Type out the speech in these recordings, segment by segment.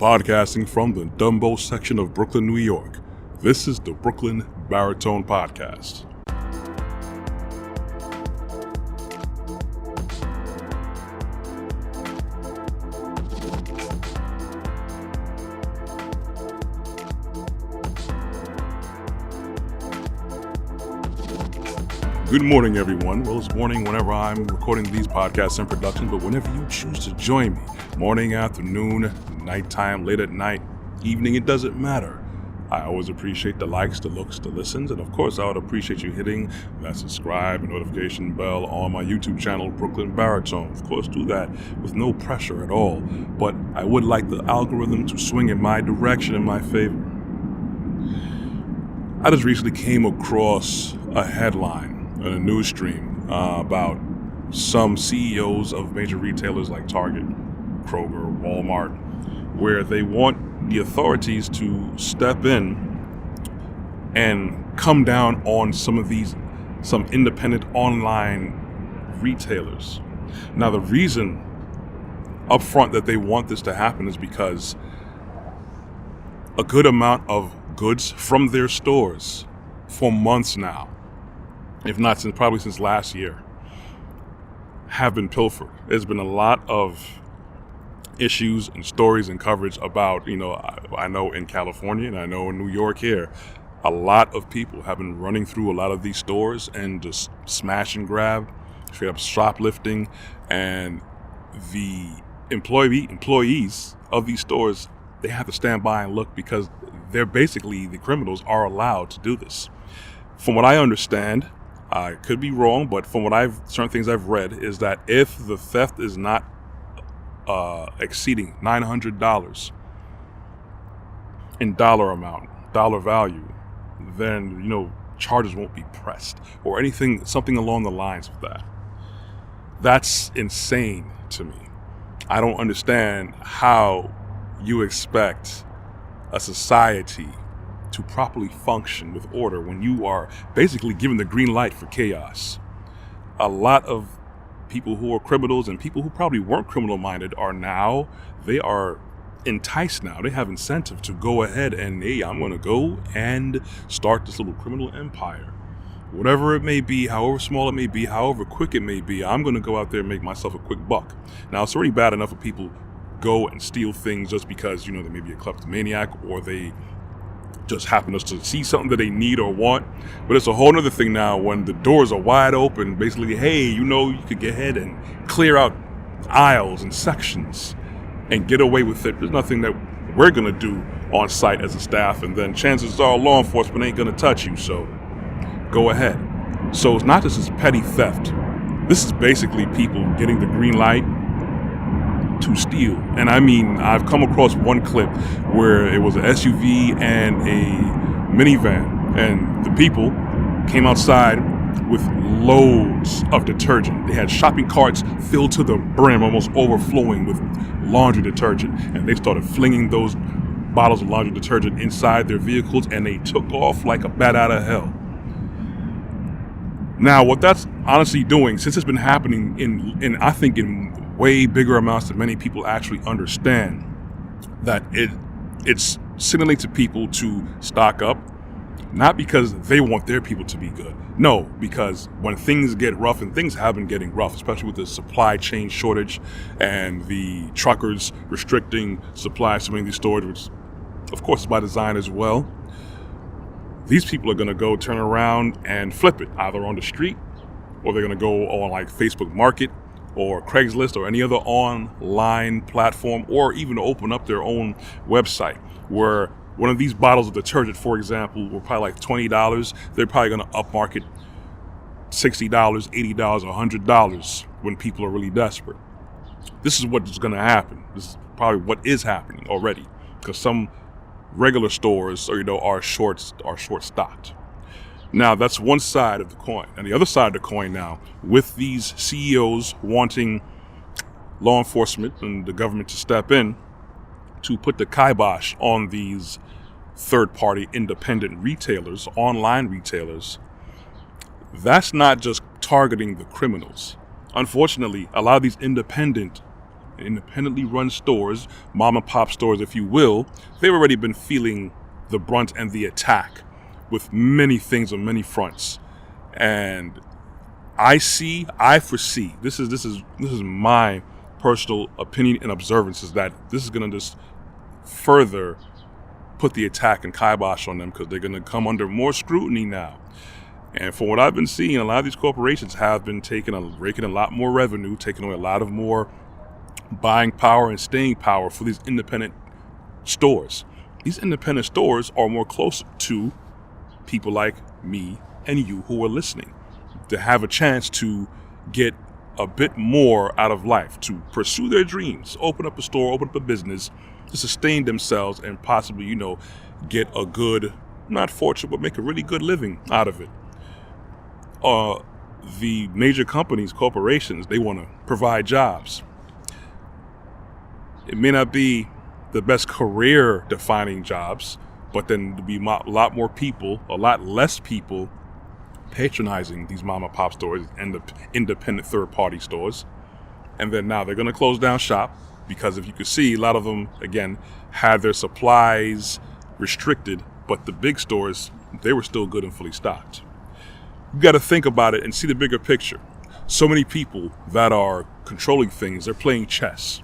Podcasting from the Dumbo section of Brooklyn, New York. This is the Brooklyn Baritone Podcast. Good morning, everyone. Well, it's morning whenever I'm recording these podcasts in production, but whenever you choose to join me, morning, afternoon, nighttime, late at night, evening, it doesn't matter. I always appreciate the likes, the looks, the listens, and of course, I would appreciate you hitting that subscribe and notification bell on my YouTube channel, Brooklyn Baritone. Of course, do that with no pressure at all, but I would like the algorithm to swing in my direction in my favor. I just recently came across a headline in a news stream about some CEOs of major retailers like Target, Kroger, Walmart, where they want the authorities to step in and come down on some independent online retailers. Now, the reason up front that they want this to happen is because a good amount of goods from their stores for months now, if not since last year, have been pilfered. There's been a lot of issues and stories and coverage about, I know in California and I know in New York here, a lot of people have been running through a lot of these stores and just smash and grab, straight up shoplifting, and the employees of these stores, they have to stand by and look because they're basically, the criminals are allowed to do this. From what I understand, I could be wrong, but from certain things I've read is that if the theft is not exceeding $900 in dollar value, then, charges won't be pressed or something along the lines of that. That's insane to me. I don't understand how you expect a society to properly function with order when you are basically given the green light for chaos. A lot of people who are criminals and people who probably weren't criminal minded are enticed now. They have incentive to go ahead and, hey, I'm going to go and start this little criminal empire. Whatever it may be, however small it may be, however quick it may be, I'm going to go out there and make myself a quick buck. Now, it's already bad enough if people go and steal things just because, they may be a kleptomaniac or they just happen to see something that they need or want. But it's a whole other thing now when the doors are wide open, basically, hey, you could get ahead and clear out aisles and sections and get away with it. There's nothing that we're going to do on site as a staff, and then chances are law enforcement ain't going to touch you, so go ahead. So it's not just this petty theft. This is basically people getting the green light to steal. And I mean, I've come across one clip where it was an SUV and a minivan, and the people came outside with loads of detergent. They had shopping carts filled to the brim, almost overflowing with laundry detergent, and they started flinging those bottles of laundry detergent inside their vehicles, and they took off like a bat out of hell. Now, what that's honestly doing, since it's been happening in I think in way bigger amounts than many people actually understand, that it's signaling to people to stock up, not because they want their people to be good. No, because when things get rough, and things have been getting rough, especially with the supply chain shortage and the truckers restricting supplies to many of these stores, which of course is by design as well, these people are going to go turn around and flip it, either on the street or they're going to go on like Facebook Market or Craigslist or any other online platform, or even open up their own website where one of these bottles of detergent, for example, were probably like $20. They're probably going to upmarket $60, $80, $100 when people are really desperate. This is what's going to happen. This is probably what is happening already, because some regular stores are short stocked. Now, that's one side of the coin. And the other side of the coin now, with these CEOs wanting law enforcement and the government to step in to put the kibosh on these third-party independent retailers, online retailers, that's not just targeting the criminals. Unfortunately, a lot of these independent independently run stores, mom and pop stores, if you will, they've already been feeling the brunt and the attack with many things on many fronts. And I foresee, this is my personal opinion and observance, is that this is going to just further put the attack and kibosh on them, because they're going to come under more scrutiny now. And from what I've been seeing, a lot of these corporations have been raking a lot more revenue, taking away a lot of more buying power and staying power for these independent stores. These independent stores are more closer to people like me and you who are listening, to have a chance to get a bit more out of life, to pursue their dreams, open up a store, open up a business, to sustain themselves and possibly, get a good, not fortune, but make a really good living out of it. The major companies, corporations, they want to provide jobs. It may not be the best career-defining jobs, but then there'll be a lot less people patronizing these mom and pop stores and the independent third-party stores. And then now they're going to close down shop, because if you could see, a lot of them, again, had their supplies restricted, but the big stores, they were still good and fully stocked. You got to think about it and see the bigger picture. So many people that are controlling things, they're playing chess.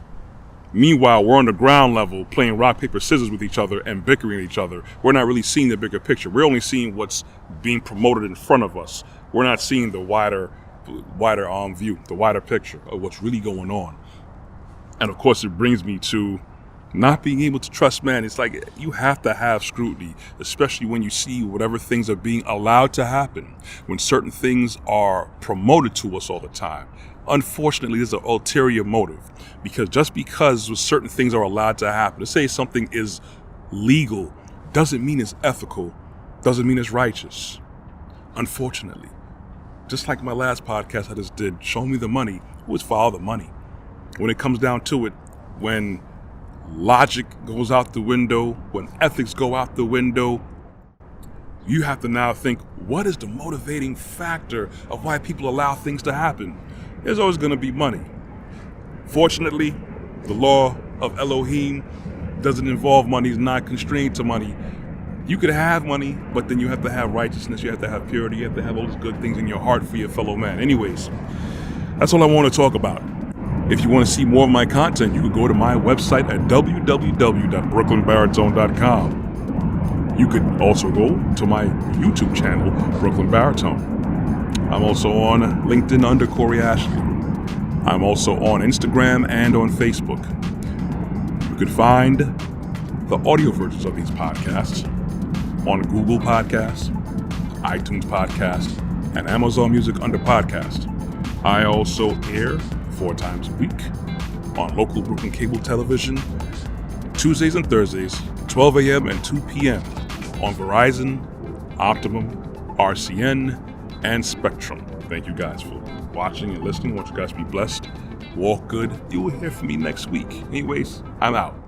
Meanwhile, we're on the ground level playing rock, paper, scissors with each other and bickering at each other. We're not really seeing the bigger picture. We're only seeing what's being promoted in front of us. We're not seeing the wider view, the wider picture of what's really going on. And of course, it brings me to not being able to trust man. It's like you have to have scrutiny, especially when you see whatever things are being allowed to happen, when certain things are promoted to us all the time. Unfortunately, there's an ulterior motive, because just because certain things are allowed to happen, to say something is legal doesn't mean it's ethical, doesn't mean it's righteous. Unfortunately, just like my last podcast I just did, Show Me the Money, who is for all the money? When it comes down to it, when logic goes out the window, when ethics go out the window, you have to now think, what is the motivating factor of why people allow things to happen? There's always going to be money. Fortunately, the law of Elohim doesn't involve money, it's not constrained to money. You could have money, but then you have to have righteousness, you have to have purity, you have to have all those good things in your heart for your fellow man. Anyways, that's all I want to talk about. If you want to see more of my content, you can go to my website at www.brooklynbaritone.com. You could also go to my YouTube channel, Brooklyn Baritone. I'm also on LinkedIn under Corey Ashley. I'm also on Instagram and on Facebook. You could find the audio versions of these podcasts on Google Podcasts, iTunes Podcasts, and Amazon Music under Podcast. I also air 4 times a week on local Brooklyn cable television, Tuesdays and Thursdays, 12 a.m. and 2 p.m. on Verizon, Optimum, RCN, and Spectrum. Thank you guys for watching and listening. I want you guys to be blessed. Walk good. You will hear from me next week. Anyways, I'm out.